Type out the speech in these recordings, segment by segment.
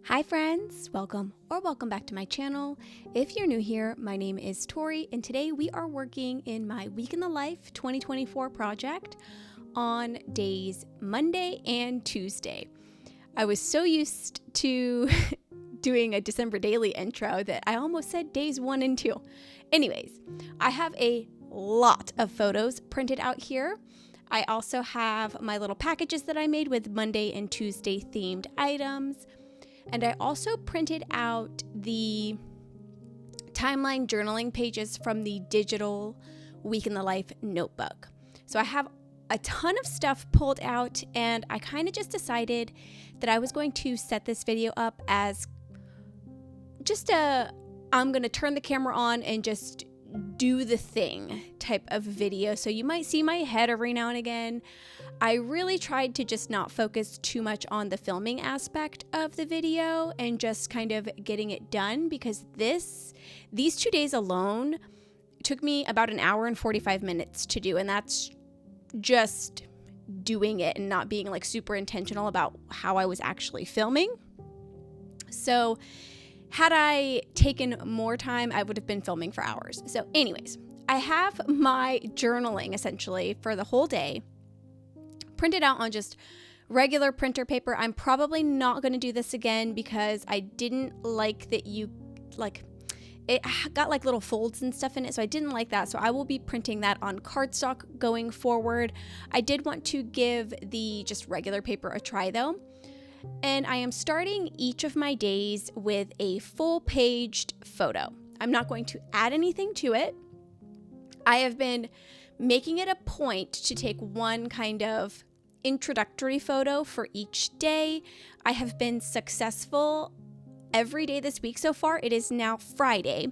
Hi friends, welcome back to my channel. If you're new here, my name is Tori and today we are working in my Week in the Life 2024 project on days Monday and Tuesday. I was so used to doing a December daily intro that I almost said days 1 and 2. Anyways, I have a lot of photos printed out here. I also have my little packages that I made with Monday and Tuesday themed items. And I also printed out the timeline journaling pages from the digital Week in the Life notebook. So I have a ton of stuff pulled out, and I kind of just decided that I was going to set this video up as just I'm going to turn the camera on and just do the thing type of video. So you might see my head every now and again. I really tried to just not focus too much on the filming aspect of the video and just kind of getting it done, because these 2 days alone took me about an hour and 45 minutes to do, and that's just doing it and not being like super intentional about how I was actually filming. So had I taken more time, I would have been filming for hours. So anyways, I have my journaling essentially for the whole day printed out on just regular printer paper. I'm probably not going to do this again because I didn't like that it got like little folds and stuff in it, so I didn't like that. So I will be printing that on cardstock going forward. I did want to give the just regular paper a try though. And I am starting each of my days with a full-paged photo. I'm not going to add anything to it. I have been making it a point to take one kind of introductory photo for each day. I have been successful every day this week so far. It is now Friday.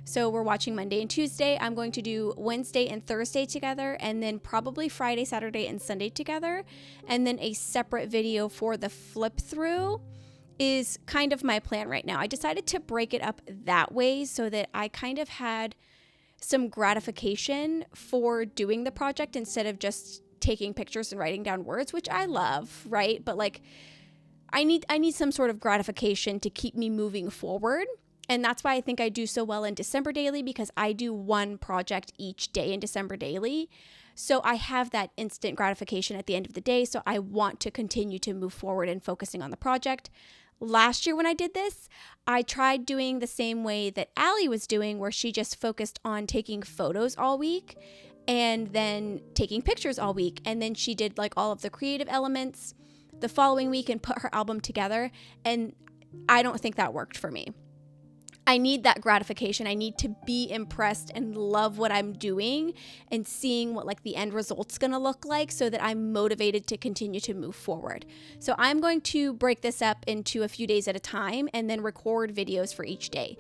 So we're watching Monday and Tuesday. I'm going to do Wednesday and Thursday together, and then probably Friday, Saturday, and Sunday together. And then a separate video for the flip through is kind of my plan right now. I decided to break it up that way so that I kind of had some gratification for doing the project instead of just taking pictures and writing down words, which I love, right? But like I need some sort of gratification to keep me moving forward. And that's why I think I do so well in December daily, because I do one project each day in December daily. So I have that instant gratification at the end of the day. So I want to continue to move forward and focusing on the project. Last year when I did this, I tried doing the same way that Allie was doing, where she just focused on taking photos all week and then taking pictures all week. And then she did like all of the creative elements the following week and put her album together. And I don't think that worked for me. I need that gratification. I need to be impressed and love what I'm doing and seeing what like the end result's gonna look like, so that I'm motivated to continue to move forward. So I'm going to break this up into a few days at a time and then record videos for each day.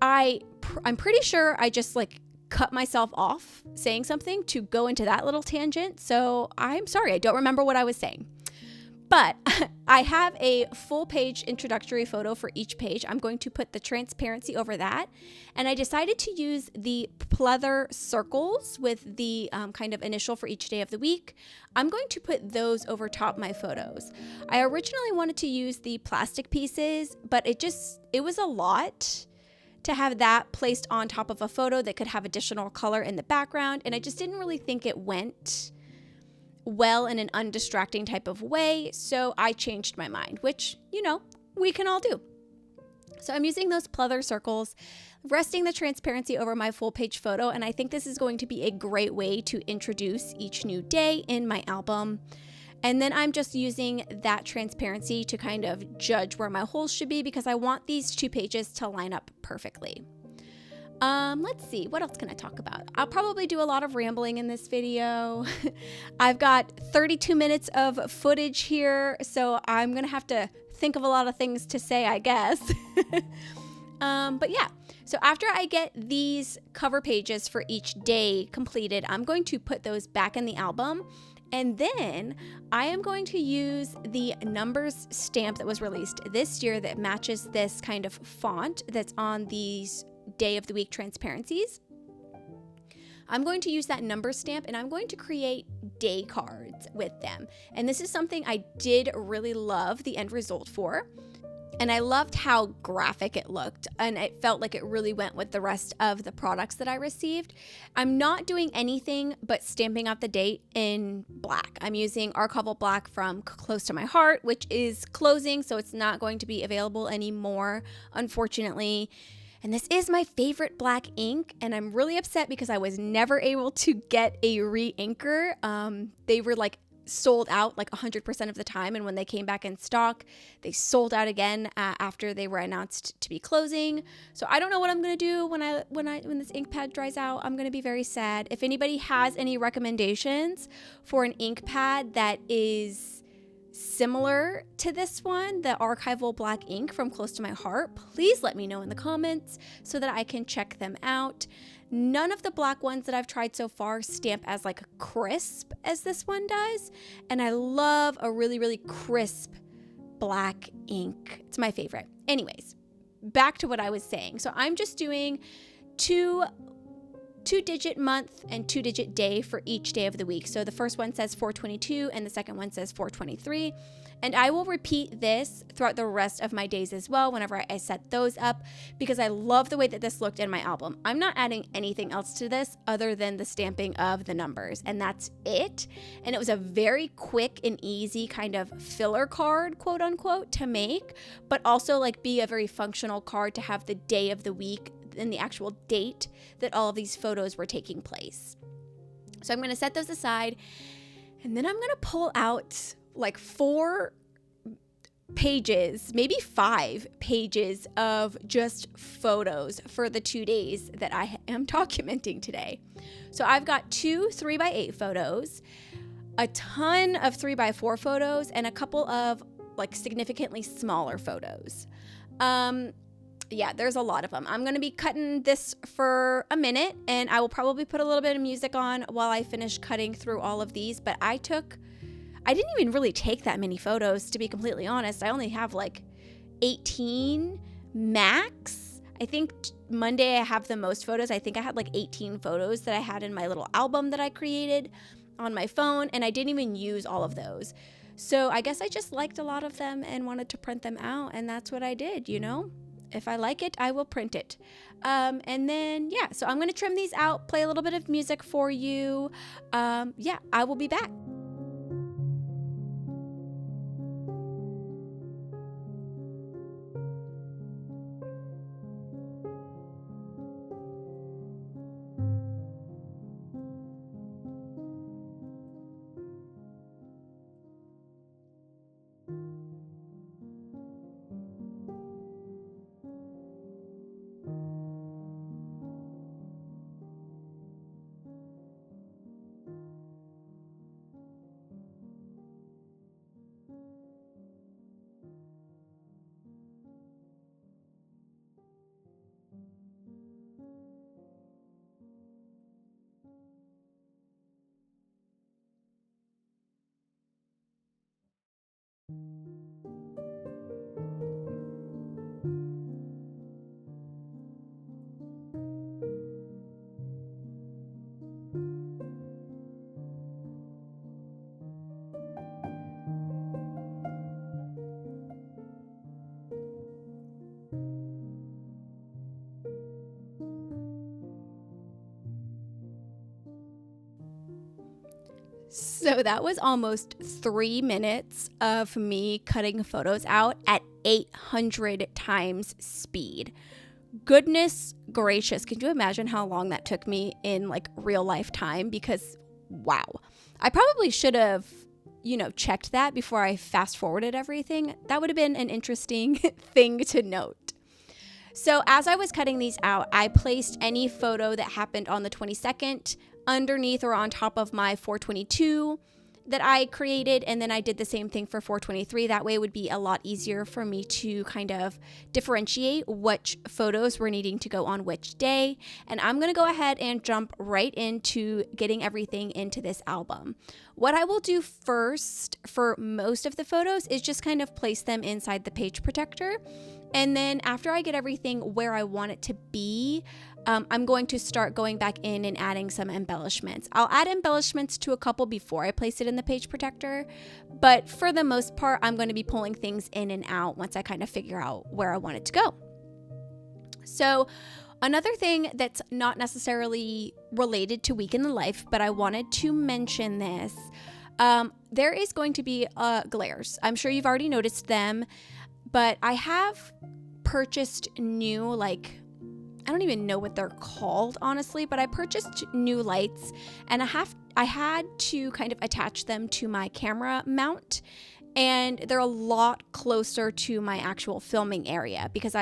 I'm pretty sure I just like cut myself off saying something to go into that little tangent. So I'm sorry, I don't remember what I was saying. But I have a full page introductory photo for each page. I'm going to put the transparency over that. And I decided to use the pleather circles with the kind of initial for each day of the week. I'm going to put those over top my photos. I originally wanted to use the plastic pieces, but it was a lot to have that placed on top of a photo that could have additional color in the background. And I just didn't really think it went well in an undistracting type of way. So I changed my mind, which, we can all do. So I'm using those pleather circles, resting the transparency over my full page photo. And I think this is going to be a great way to introduce each new day in my album. And then I'm just using that transparency to kind of judge where my holes should be, because I want these 2 pages to line up perfectly. Let's see, what else can I talk about? I'll probably do a lot of rambling in this video. I've got 32 minutes of footage here, so I'm gonna have to think of a lot of things to say, I guess. But yeah, so after I get these cover pages for each day completed, I'm going to put those back in the album. And then I am going to use the numbers stamp that was released this year that matches this kind of font that's on these day of the week transparencies. I'm going to use that number stamp and I'm going to create day cards with them. And this is something I did really love the end result for. And I loved how graphic it looked, and it felt like it really went with the rest of the products that I received. I'm not doing anything but stamping out the date in black. I'm using Archival Black from Close to My Heart, which is closing, so it's not going to be available anymore, unfortunately. And this is my favorite black ink, and I'm really upset because I was never able to get a re-inker. They were like sold out like 100% of the time, and when they came back in stock, they sold out again after they were announced to be closing. So I don't know what I'm gonna do when this ink pad dries out. I'm gonna be very sad. If anybody has any recommendations for an ink pad that is similar to this one, the Archival Black ink from Close to My Heart, please let me know in the comments so that I can check them out. None of the black ones that I've tried so far stamp as like crisp as this one does, and I love a really, really crisp black ink. It's my favorite. Anyways, back to what I was saying. So I'm just doing two-digit month and two-digit day for each day of the week. So the first one says 4/22 and the second one says 4/23. And I will repeat this throughout the rest of my days as well whenever I set those up, because I love the way that this looked in my album. I'm not adding anything else to this other than the stamping of the numbers, and that's it. And it was a very quick and easy kind of filler card, quote unquote, to make, but also like be a very functional card to have the day of the week and the actual date that all of these photos were taking place. So I'm going to set those aside, and then I'm going to pull out like 4 pages, maybe 5 pages of just photos for the 2 days that I am documenting today. So I've got 2 3x8 photos, a ton of 3x4 photos, and a couple of like significantly smaller photos. Yeah, there's a lot of them. I'm going to be cutting this for a minute, and I will probably put a little bit of music on while I finish cutting through all of these, but I didn't even really take that many photos, to be completely honest. I only have like 18 max. I think Monday I have the most photos. I think I had like 18 photos that I had in my little album that I created on my phone, and I didn't even use all of those. So I guess I just liked a lot of them and wanted to print them out, and that's what I did, you know? If I like it, I will print it. And then, yeah, so I'm going to trim these out, play a little bit of music for you. Yeah, I will be back. So that was almost 3 minutes of me cutting photos out at 800 times speed. Goodness gracious, can you imagine how long that took me in like real life time? Because wow, I probably should have, checked that before I fast forwarded everything. That would have been an interesting thing to note. So as I was cutting these out, I placed any photo that happened on the 22nd underneath or on top of my 4/22 that I created, and then I did the same thing for 4/23. That way it would be a lot easier for me to kind of differentiate which photos were needing to go on which day. And I'm going to go ahead and jump right into getting everything into this album. What I will do first for most of the photos is just kind of place them inside the page protector. And then after I get everything where I want it to be, I'm going to start going back in and adding some embellishments. I'll add embellishments to a couple before I place it in the page protector, but for the most part, I'm going to be pulling things in and out once I kind of figure out where I want it to go. So another thing that's not necessarily related to Week in the Life, but I wanted to mention this. There is going to be glares. I'm sure you've already noticed them, but I have purchased new, I don't even know what they're called, honestly, but I purchased new lights, and I had to kind of attach them to my camera mount, and they're a lot closer to my actual filming area because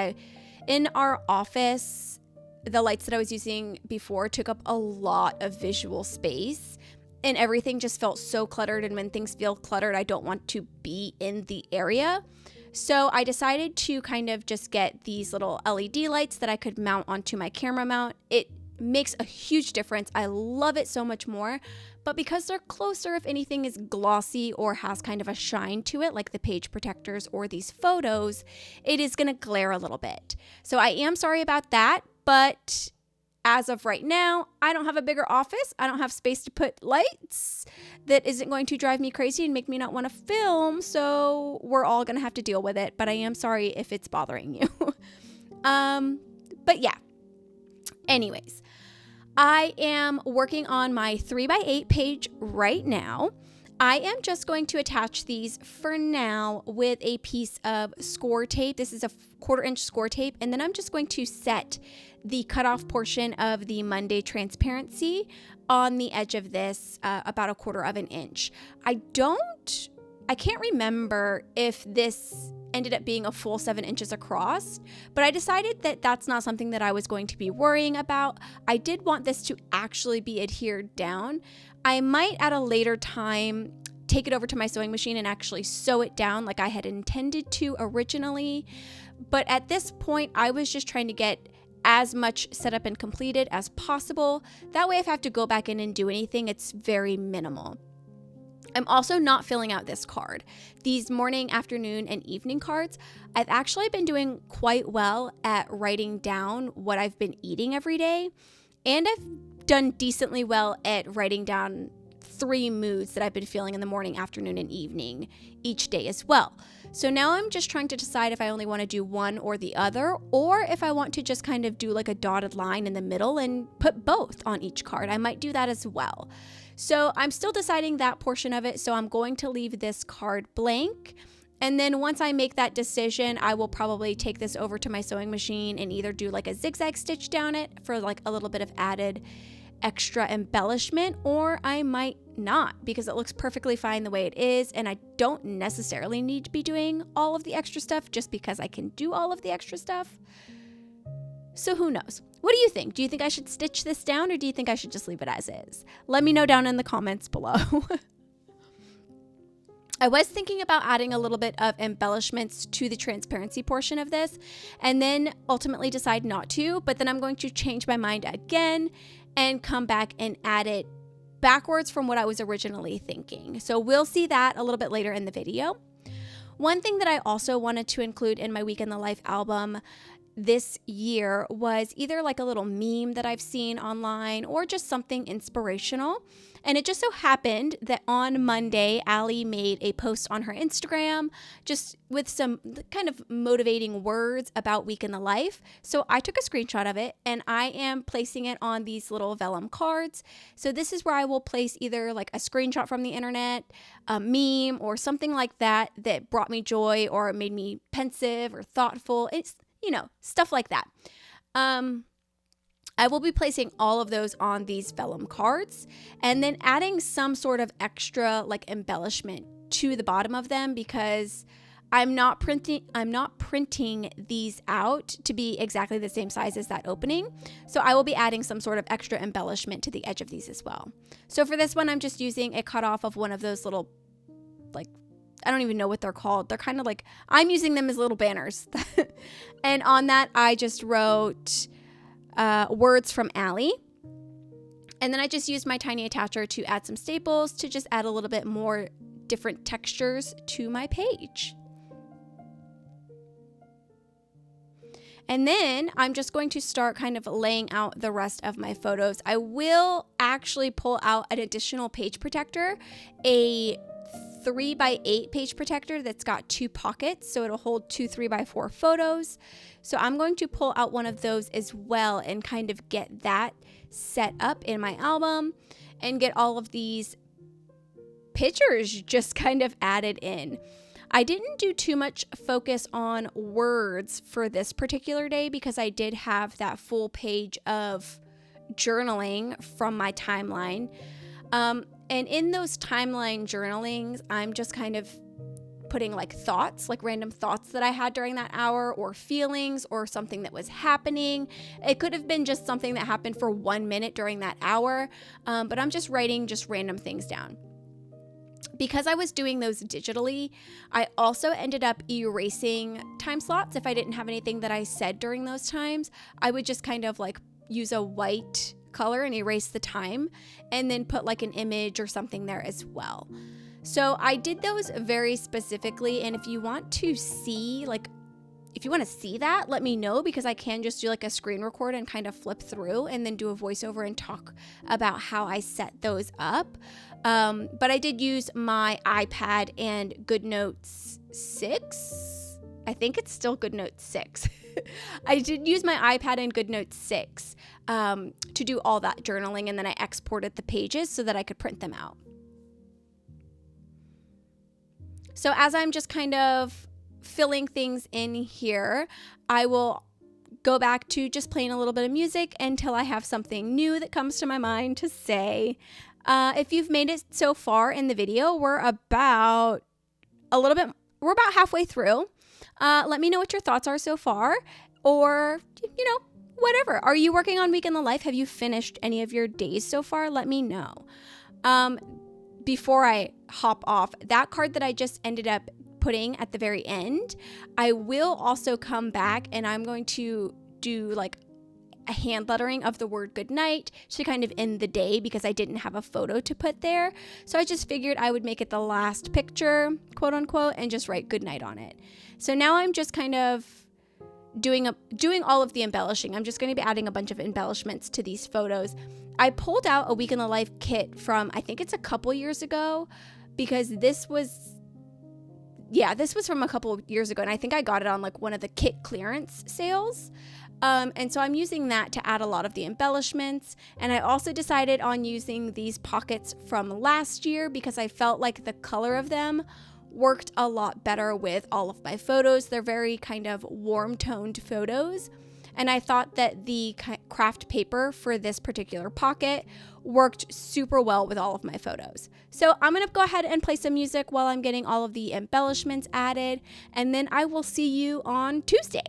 in our office, the lights that I was using before took up a lot of visual space, and everything just felt so cluttered, and when things feel cluttered, I don't want to be in the area. So I decided to kind of just get these little LED lights that I could mount onto my camera mount. It makes a huge difference. I love it so much more. But because they're closer, if anything is glossy or has kind of a shine to it, like the page protectors or these photos, it is going to glare a little bit. So I am sorry about that, but as of right now, I don't have a bigger office. I don't have space to put lights that isn't going to drive me crazy and make me not want to film. So we're all going to have to deal with it. But I am sorry if it's bothering you. But yeah. Anyways, I am working on my 3x8 page right now. I am just going to attach these for now with a piece of score tape. This is a 1/4-inch score tape, and then I'm just going to set the cutoff portion of the Monday transparency on the edge of this about 1/4 of an inch. I can't remember if this ended up being a full 7 inches across, but I decided that that's not something that I was going to be worrying about. I did want this to actually be adhered down. I might at a later time take it over to my sewing machine and actually sew it down like I had intended to originally. But at this point, I was just trying to get as much set up and completed as possible. That way, if I have to go back in and do anything, it's very minimal. I'm also not filling out this card. These morning, afternoon, and evening cards, I've actually been doing quite well at writing down what I've been eating every day. And I've done decently well at writing down 3 moods that I've been feeling in the morning, afternoon, and evening each day as well. So now I'm just trying to decide if I only want to do one or the other, or if I want to just kind of do like a dotted line in the middle and put both on each card. I might do that as well. So I'm still deciding that portion of it. So I'm going to leave this card blank. And then once I make that decision, I will probably take this over to my sewing machine and either do like a zigzag stitch down it for like a little bit of added extra embellishment, or I might not because it looks perfectly fine the way it is, and I don't necessarily need to be doing all of the extra stuff just because I can do all of the extra stuff. So who knows? What do you think? Do you think I should stitch this down, or do you think I should just leave it as is? Let me know down in the comments below. I was thinking about adding a little bit of embellishments to the transparency portion of this and then ultimately decide not to, but then I'm going to change my mind again and come back and add it backwards from what I was originally thinking. So we'll see that a little bit later in the video. One thing that I also wanted to include in my Week in the Life album this year was either like a little meme that I've seen online or just something inspirational. And it just so happened that on Monday, Allie made a post on her Instagram just with some kind of motivating words about Week in the Life. So I took a screenshot of it and I am placing it on these little vellum cards. So this is where I will place either like a screenshot from the internet, a meme, or something like that that brought me joy or made me pensive or thoughtful. It's, you know, stuff like that. I will be placing all of those on these vellum cards and then adding some sort of extra like embellishment to the bottom of them because I'm not printing these out to be exactly the same size as that opening. So I will be adding some sort of extra embellishment to the edge of these as well. So for this one, I'm just using a cutoff of one of those little, like, I don't even know what they're called. They're kind of like, I'm using them as little banners. And on that, I just wrote words from Allie. And then I just used my tiny attacher to add some staples to just add a little bit more different textures to my page. And then I'm just going to start kind of laying out the rest of my photos. I will actually pull out an additional page protector, a 3x8 page protector that's got 2 pockets, so it'll hold 2 3x4 photos. So I'm going to pull out one of those as well and kind of get that set up in my album and get all of these pictures just kind of added in. I didn't do too much focus on words for this particular day because I did have that full page of journaling from my timeline. And in those timeline journalings, I'm just kind of putting like thoughts, like random thoughts that I had during that hour, or feelings, or something that was happening. It could have been just something that happened for 1 minute during that hour, but I'm just writing just random things down. Because I was doing those digitally, I also ended up erasing time slots. If I didn't have anything that I said during those times, I would just kind of like use a white color and erase the time and then put like an image or something there as well. So I did those very specifically, and if you want to see that, let me know, because I can just do like a screen record and kind of flip through and then do a voiceover and talk about how I set those up. But I did use my iPad and GoodNotes 6. I think it's still GoodNotes 6. I did use my iPad and GoodNotes 6 to do all that journaling, and then I exported the pages so that I could print them out. So as I'm just kind of filling things in here, I will go back to just playing a little bit of music until I have something new that comes to my mind to say. If you've made it so far in the video, we're about halfway through. Let me know what your thoughts are so far, or, whatever. Are you working on Week in the Life? Have you finished any of your days so far? Let me know. Before I hop off, that card that I just ended up putting at the very end, I will also come back and I'm going to do like a hand lettering of the word good night to kind of end the day, because I didn't have a photo to put there. So I just figured I would make it the last picture, quote unquote, and just write good night on it. So now I'm just kind of doing all of the embellishing. I'm just going to be adding a bunch of embellishments to these photos. I pulled out a Week in the Life kit from, I think it's a couple years ago, because this was from a couple of years ago, and I think I got it on like one of the kit clearance sales. And so I'm using that to add a lot of the embellishments. And I also decided on using these pockets from last year because I felt like the color of them worked a lot better with all of my photos. They're very kind of warm toned photos. And I thought that the craft paper for this particular pocket worked super well with all of my photos. So I'm going to go ahead and play some music while I'm getting all of the embellishments added. And then I will see you on Tuesday.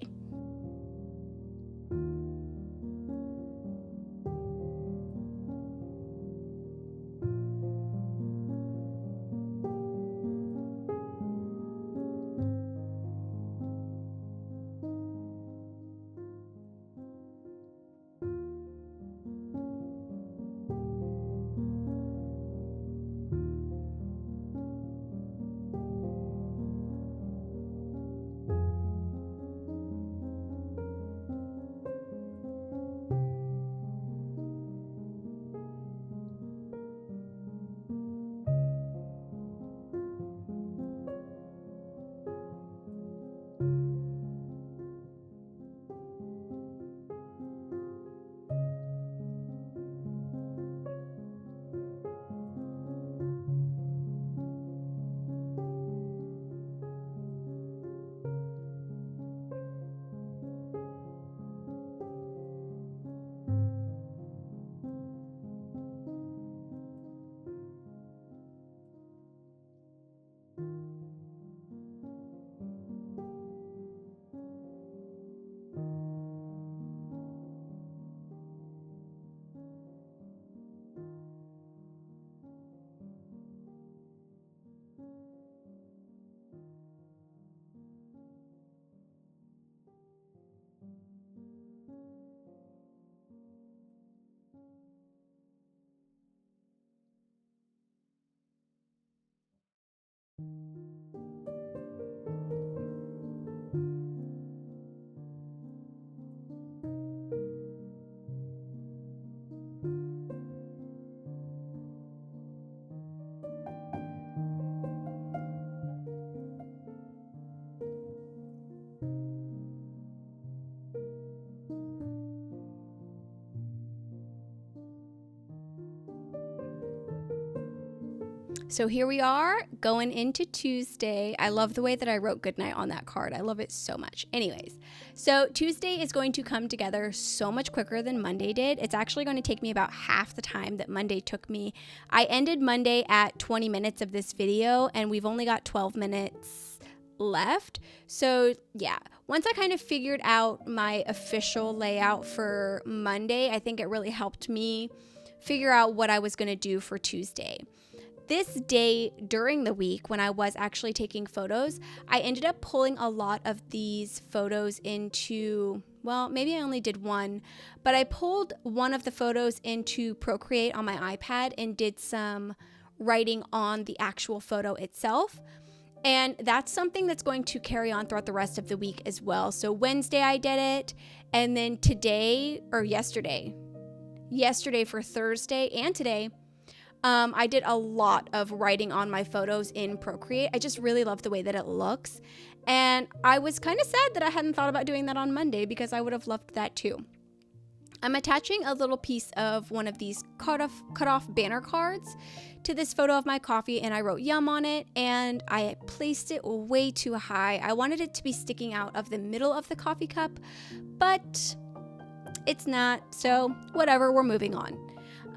So here we are going into Tuesday. I love the way that I wrote goodnight on that card. I love it so much. Anyways, so Tuesday is going to come together so much quicker than Monday did. It's actually going to take me about half the time that Monday took me. I ended Monday at 20 minutes of this video, and we've only got 12 minutes left. So yeah, once I kind of figured out my official layout for Monday, I think it really helped me figure out what I was going to do for Tuesday. This day during the week when I was actually taking photos, I ended up pulling a lot of these photos into, well, maybe I only did one, but I pulled one of the photos into Procreate on my iPad and did some writing on the actual photo itself. And that's something that's going to carry on throughout the rest of the week as well. So Wednesday I did it, and then today, or yesterday for Thursday and today, I did a lot of writing on my photos in Procreate. I just really love the way that it looks. And I was kind of sad that I hadn't thought about doing that on Monday because I would have loved that too. I'm attaching a little piece of one of these cut off banner cards to this photo of my coffee, and I wrote yum on it, and I placed it way too high. I wanted it to be sticking out of the middle of the coffee cup, but it's not, so whatever, we're moving on.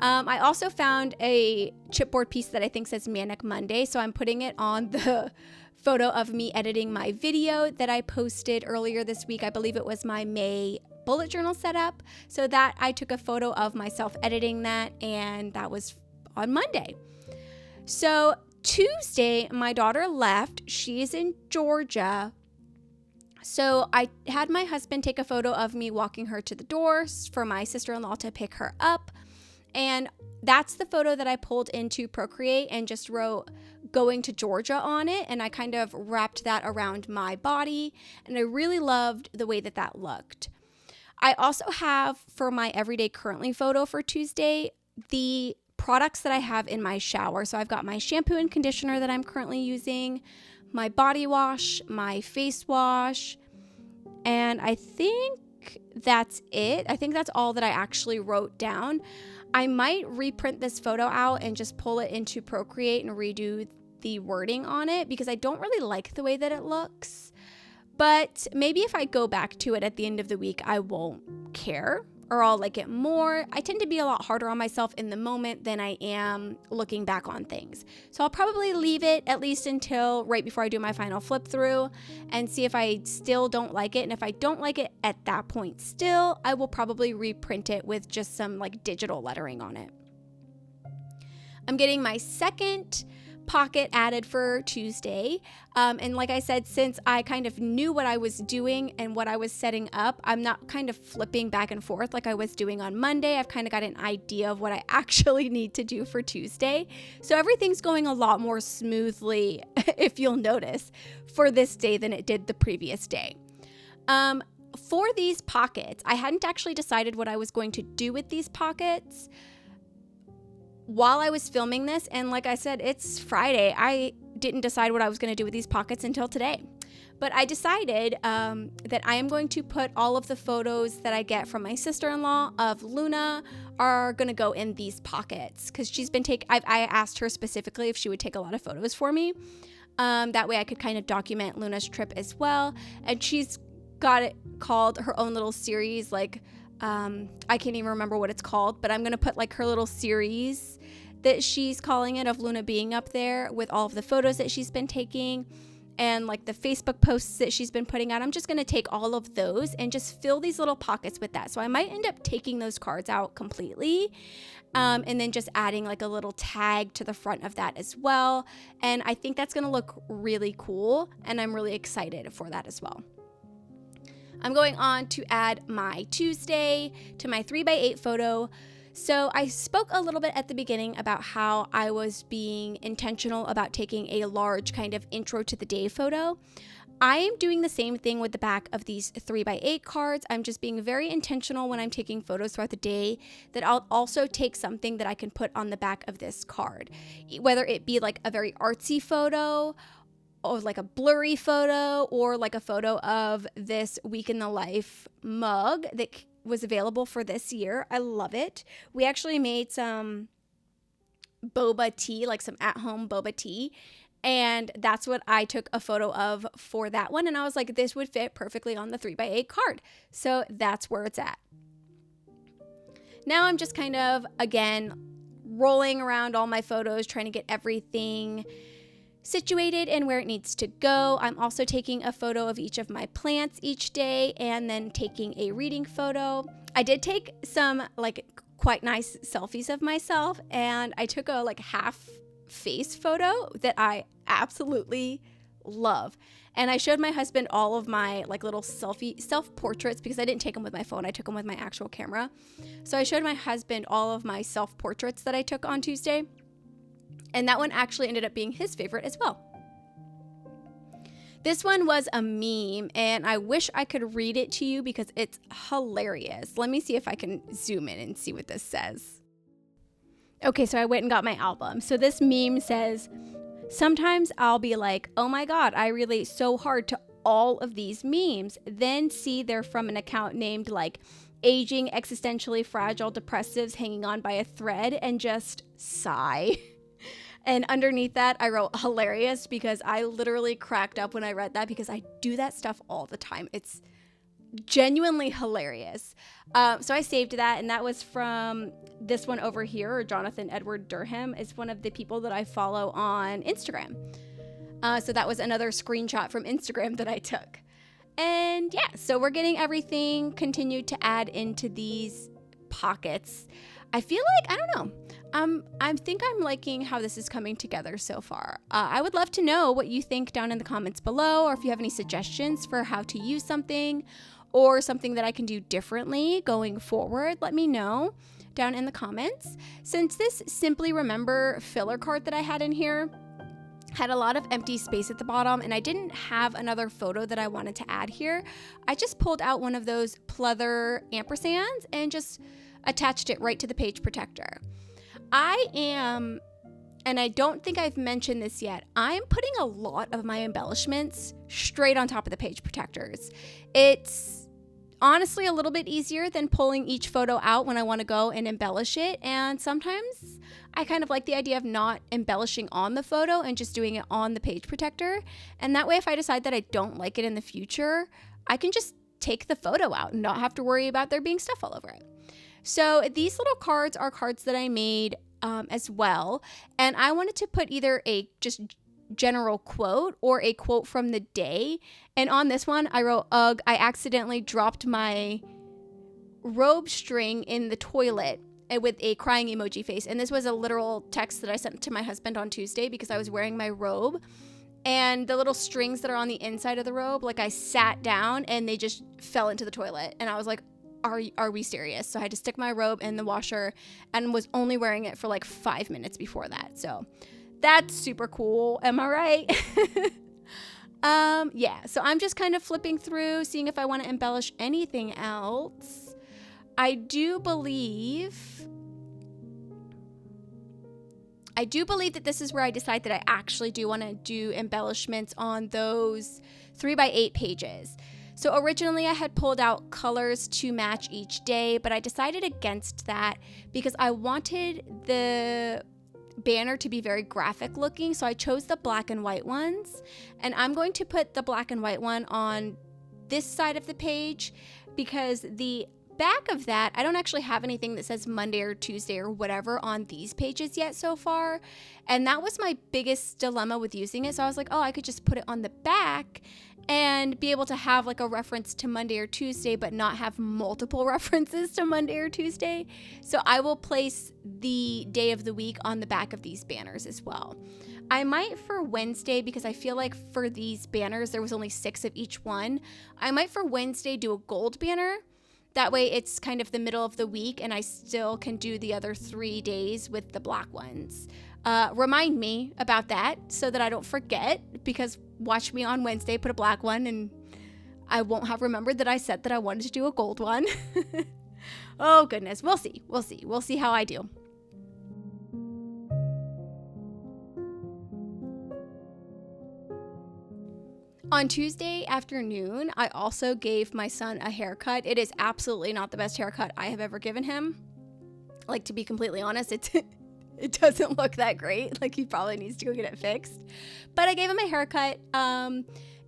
I also found a chipboard piece that I think says Manic Monday, so I'm putting it on the photo of me editing my video that I posted earlier this week. I believe it was my May bullet journal setup. So that I took a photo of myself editing that, and that was on Monday. So Tuesday, my daughter left. She's in Georgia. So I had my husband take a photo of me walking her to the door for my sister-in-law to pick her up. And that's the photo that I pulled into Procreate and just wrote going to Georgia on it. And I kind of wrapped that around my body. And I really loved the way that that looked. I also have, for my everyday currently photo for Tuesday, the products that I have in my shower. So I've got my shampoo and conditioner that I'm currently using, my body wash, my face wash, and I think that's it. I think that's all that I actually wrote down. I might reprint this photo out and just pull it into Procreate and redo the wording on it because I don't really like the way that it looks. But maybe if I go back to it at the end of the week, I won't care, or I'll like it more. I tend to be a lot harder on myself in the moment than I am looking back on things. So I'll probably leave it at least until right before I do my final flip through and see if I still don't like it. And if I don't like it at that point still, I will probably reprint it with just some like digital lettering on it. I'm getting my second pocket added for Tuesday. And like I said, since I kind of knew what I was doing and what I was setting up, I'm not kind of flipping back and forth like I was doing on Monday. I've kind of got an idea of what I actually need to do for Tuesday. So everything's going a lot more smoothly, if you'll notice, for this day than it did the previous day. For these pockets, I hadn't actually decided what I was going to do with these pockets while I was filming this, and like I said, it's Friday. I didn't decide what I was going to do with these pockets until today. But I decided that I am going to put all of the photos that I get from my sister-in-law of Luna are going to go in these pockets because she's been I asked her specifically if she would take a lot of photos for me. That way I could kind of document Luna's trip as well. And she's got it called her own little series, like I can't even remember what it's called, but I'm going to put like her little series that she's calling it of Luna being up there with all of the photos that she's been taking and like the Facebook posts that she's been putting out. I'm just going to take all of those and just fill these little pockets with that. So I might end up taking those cards out completely and then just adding like a little tag to the front of that as well. And I think that's going to look really cool, and I'm really excited for that as well. I'm going on to add my Tuesday to my 3x8 photo. So I spoke a little bit at the beginning about how I was being intentional about taking a large kind of intro to the day photo. I am doing the same thing with the back of these 3x8 cards. I'm just being very intentional when I'm taking photos throughout the day that I'll also take something that I can put on the back of this card, whether it be like a very artsy photo or like a blurry photo or like a photo of this Week in the Life mug that was available for this year. I love it. We actually made some boba tea, like some at-home boba tea. And that's what I took a photo of for that one. And I was like, this would fit perfectly on the 3x8 card. So that's where it's at. Now I'm just kind of, again, rolling around all my photos, trying to get everything situated and where it needs to go. I'm also taking a photo of each of my plants each day and then taking a reading photo. I did take some like quite nice selfies of myself, and I took a like half face photo that I absolutely love. And I showed my husband all of my like little self-portraits because I didn't take them with my phone. I took them with my actual camera. So I showed my husband all of my self-portraits that I took on Tuesday. And that one actually ended up being his favorite as well. This one was a meme, and I wish I could read it to you because it's hilarious. Let me see if I can zoom in and see what this says. Okay, so I went and got my album. So this meme says, sometimes I'll be like, oh my God, I relate so hard to all of these memes. Then see they're from an account named like Aging Existentially Fragile Depressives Hanging On by a Thread and just sigh. And underneath that, I wrote hilarious because I literally cracked up when I read that because I do that stuff all the time. It's genuinely hilarious. So I saved that, and that was from this one over here, or Jonathan Edward Durham is one of the people that I follow on Instagram. So that was another screenshot from Instagram that I took. And yeah, so we're getting everything continued to add into these pockets. I feel like, I don't know. I think I'm liking how this is coming together so far. I would love to know what you think down in the comments below, or if you have any suggestions for how to use something or something that I can do differently going forward. Let me know down in the comments. Since this Simply Remember filler card that I had in here had a lot of empty space at the bottom and I didn't have another photo that I wanted to add here, I just pulled out one of those pleather ampersands and just attached it right to the page protector. And I don't think I've mentioned this yet, I'm putting a lot of my embellishments straight on top of the page protectors. It's honestly a little bit easier than pulling each photo out when I want to go and embellish it. And sometimes I kind of like the idea of not embellishing on the photo and just doing it on the page protector. And that way, if I decide that I don't like it in the future, I can just take the photo out and not have to worry about there being stuff all over it. So these little cards are cards that I made as well. And I wanted to put either a just general quote or a quote from the day. And on this one, I wrote, ugh, I accidentally dropped my robe string in the toilet with a crying emoji face. And this was a literal text that I sent to my husband on Tuesday because I was wearing my robe. And the little strings that are on the inside of the robe, like I sat down and they just fell into the toilet. And I was like, are we serious? So I had to stick my robe in the washer and was only wearing it for like 5 minutes before that. So that's super cool. Am I right? Yeah, so I'm just kind of flipping through, seeing if I want to embellish anything else. I do believe that this is where I decide that I actually do want to do embellishments on those 3x8 pages. So originally I had pulled out colors to match each day, but I decided against that because I wanted the banner to be very graphic looking. So I chose the black and white ones, and I'm going to put the black and white one on this side of the page because the back of that, I don't actually have anything that says Monday or Tuesday or whatever on these pages yet so far. And that was my biggest dilemma with using it. So I was like, oh, I could just put it on the back and be able to have like a reference to Monday or Tuesday, but not have multiple references to Monday or Tuesday. So I will place the day of the week on the back of these banners as well. I might for Wednesday, because I feel like for these banners, there was only 6 of each one. I might for Wednesday do a gold banner. That way it's kind of the middle of the week and I still can do the other 3 days with the black ones. Remind me about that so that I don't forget, because watch me on Wednesday put a black one and I won't have remembered that I said that I wanted to do a gold one. Oh goodness, we'll see how I do. On Tuesday afternoon, I also gave my son a haircut. It is absolutely not the best haircut I have ever given him. Like, to be completely honest, it doesn't look that great. Like he probably needs to go get it fixed. But I gave him a haircut.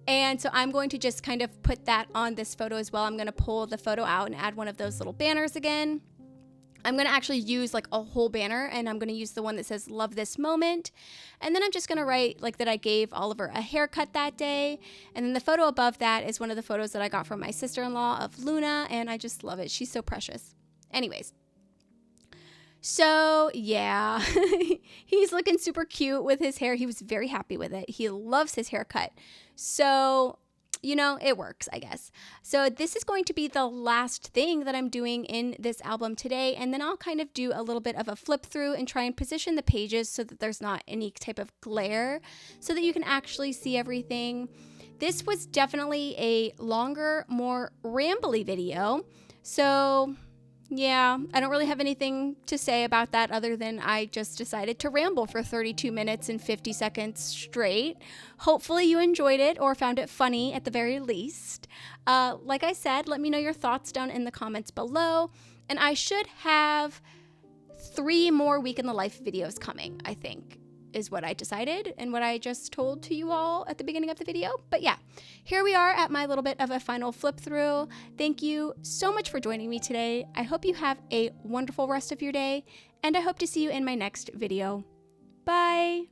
And so I'm going to just kind of put that on this photo as well. I'm going to pull the photo out and add one of those little banners again. I'm going to actually use like a whole banner, and I'm going to use the one that says love this moment. And then I'm just going to write like that I gave Oliver a haircut that day. And then the photo above that is one of the photos that I got from my sister-in-law of Luna, and I just love it. She's so precious. Anyways. So yeah, he's looking super cute with his hair. He was very happy with it. He loves his haircut. So, you know, it works, I guess. So this is going to be the last thing that I'm doing in this album today. And then I'll kind of do a little bit of a flip through and try and position the pages so that there's not any type of glare so that you can actually see everything. This was definitely a longer, more rambly video. So yeah, I don't really have anything to say about that other than I just decided to ramble for 32 minutes and 50 seconds straight. Hopefully you enjoyed it or found it funny at the very least. Like I said, let me know your thoughts down in the comments below. And I should have 3 more Week in the Life videos coming, I think, is what I decided and what I just told to you all at the beginning of the video. But yeah, here we are at my little bit of a final flip through. Thank you so much for joining me today. I hope you have a wonderful rest of your day, and I hope to see you in my next video. Bye.